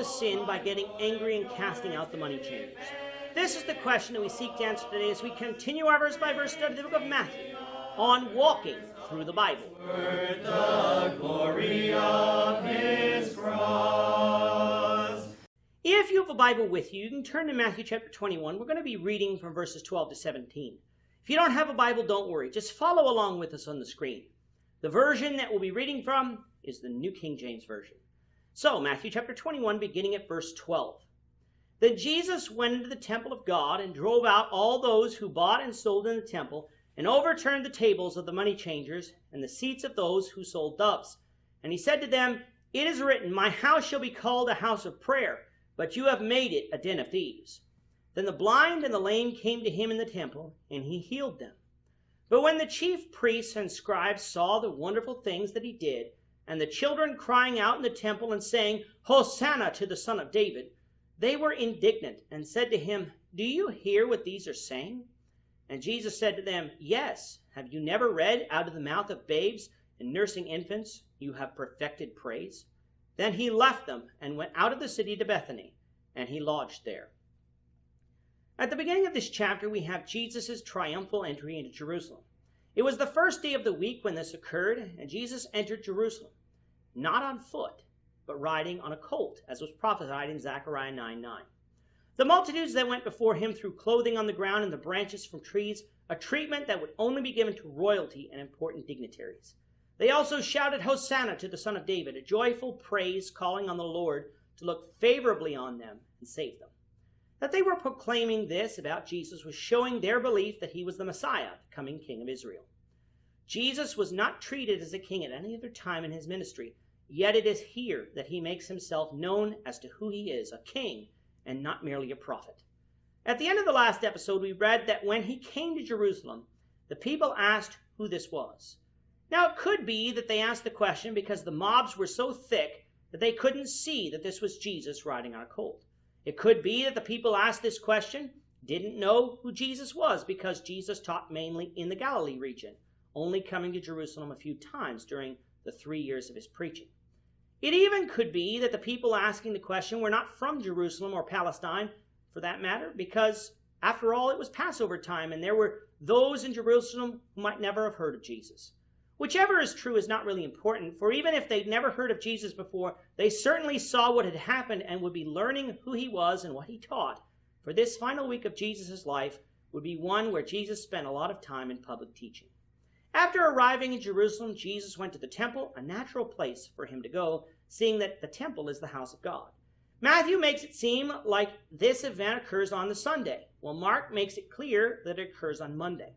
Jesus sin by getting angry and casting out the money changers? This is the question that we seek to answer today as we continue our verse-by-verse study of the book of Matthew on walking through the Bible. The glory of his cross. If you have a Bible with you, you can turn to Matthew chapter 21. We're going to be reading from verses 12 to 17. If you don't have a Bible, don't worry. Just follow along with us on the screen. The version that we'll be reading from is the New King James Version. So, Matthew chapter 21, beginning at verse 12. Then Jesus went into the temple of God and drove out all those who bought and sold in the temple, and overturned the tables of the money changers and the seats of those who sold doves. And he said to them, "It is written, my house shall be called a house of prayer, but you have made it a den of thieves." Then the blind and the lame came to him in the temple, and he healed them. But when the chief priests and scribes saw the wonderful things that he did, and the children crying out in the temple and saying, "Hosanna to the Son of David," they were indignant and said to him, "Do you hear what these are saying?" And Jesus said to them, "Yes, have you never read, out of the mouth of babes and nursing infants you have perfected praise?" Then he left them and went out of the city to Bethany, and he lodged there. At the beginning of this chapter, we have Jesus' triumphal entry into Jerusalem. It was the first day of the week when this occurred, and Jesus entered Jerusalem, not on foot, but riding on a colt, as was prophesied in Zechariah 9:9. The multitudes that went before him threw clothing on the ground and the branches from trees, a treatment that would only be given to royalty and important dignitaries. They also shouted, "Hosanna to the Son of David," a joyful praise calling on the Lord to look favorably on them and save them. That they were proclaiming this about Jesus was showing their belief that he was the Messiah, the coming King of Israel. Jesus was not treated as a king at any other time in his ministry, yet it is here that he makes himself known as to who he is, a king, and not merely a prophet. At the end of the last episode, we read that when he came to Jerusalem, the people asked who this was. Now, it could be that they asked the question because the mobs were so thick that they couldn't see that this was Jesus riding on a colt. It could be that the people asked this question didn't know who Jesus was because Jesus taught mainly in the Galilee region, only coming to Jerusalem a few times during the 3 years of his preaching. It even could be that the people asking the question were not from Jerusalem or Palestine, for that matter, because, after all, it was Passover time, and there were those in Jerusalem who might never have heard of Jesus. Whichever is true is not really important, for even if they'd never heard of Jesus before, they certainly saw what had happened and would be learning who he was and what he taught, for this final week of Jesus' life would be one where Jesus spent a lot of time in public teaching. After arriving in Jerusalem, Jesus went to the temple, a natural place for him to go, seeing that the temple is the house of God. Matthew makes it seem like this event occurs on the Sunday, while Mark makes it clear that it occurs on Monday.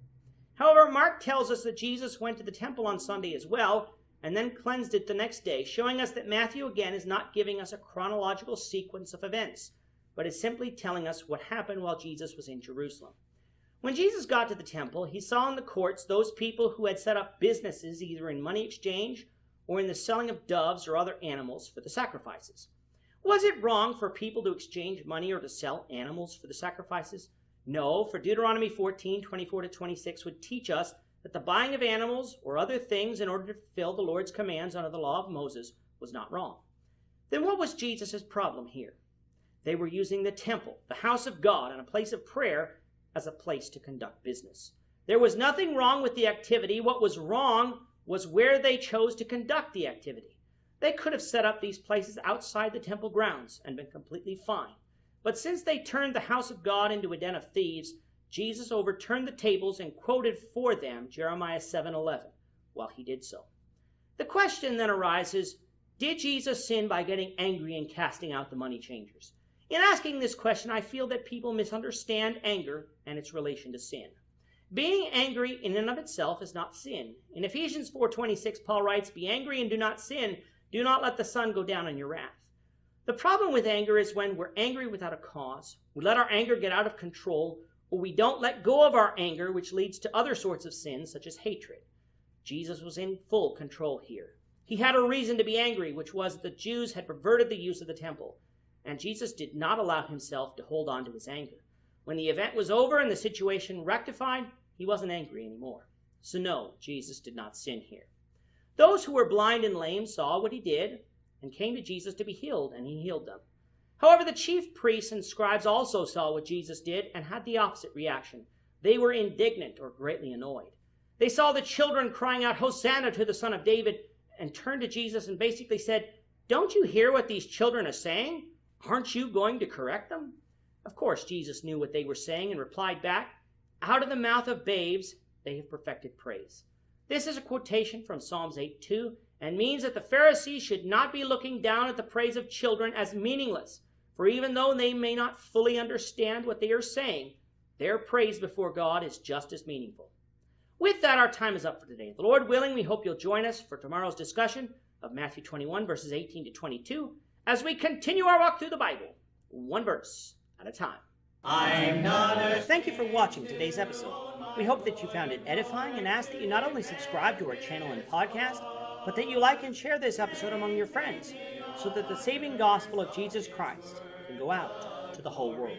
However, Mark tells us that Jesus went to the temple on Sunday as well, and then cleansed it the next day, showing us that Matthew again is not giving us a chronological sequence of events, but is simply telling us what happened while Jesus was in Jerusalem. When Jesus got to the temple, he saw in the courts those people who had set up businesses either in money exchange or in the selling of doves or other animals for the sacrifices. Was it wrong for people to exchange money or to sell animals for the sacrifices? No, for Deuteronomy 14:24-26 would teach us that the buying of animals or other things in order to fulfill the Lord's commands under the law of Moses was not wrong. Then what was Jesus' problem here? They were using the temple, the house of God, and a place of prayer as a place to conduct business. There was nothing wrong with the activity. What was wrong was where they chose to conduct the activity. They could have set up these places outside the temple grounds and been completely fine. But since they turned the house of God into a den of thieves, Jesus overturned the tables and quoted for them Jeremiah 7:11 while he did so. The question then arises, did Jesus sin by getting angry and casting out the money changers? In asking this question, I feel that people misunderstand anger and its relation to sin. Being angry in and of itself is not sin. In Ephesians 4:26, Paul writes, "Be angry and do not sin. Do not let the sun go down on your wrath." The problem with anger is when we're angry without a cause, we let our anger get out of control, or we don't let go of our anger, which leads to other sorts of sins, such as hatred. Jesus was in full control here. He had a reason to be angry, which was that the Jews had perverted the use of the temple, and Jesus did not allow himself to hold on to his anger. When the event was over and the situation rectified, he wasn't angry anymore. So no, Jesus did not sin here. Those who were blind and lame saw what he did and came to Jesus to be healed, and he healed them. However, the chief priests and scribes also saw what Jesus did and had the opposite reaction. They were indignant or greatly annoyed. They saw the children crying out, "Hosanna to the Son of David," and turned to Jesus and basically said, "Don't you hear what these children are saying? Aren't you going to correct them?" Of course, Jesus knew what they were saying and replied back, "Out of the mouth of babes they have perfected praise." This is a quotation from Psalms 8:2 and means that the Pharisees should not be looking down at the praise of children as meaningless, for even though they may not fully understand what they are saying, their praise before God is just as meaningful. With that, our time is up for today. The Lord willing, we hope you'll join us for tomorrow's discussion of Matthew 21, verses 18 to 22, as we continue our walk through the Bible, one verse at a time. I'm not a... Thank you for watching today's episode. We hope that you found it edifying and ask that you not only subscribe to our channel and podcast, but that you like and share this episode among your friends, so that the saving gospel of Jesus Christ can go out to the whole world.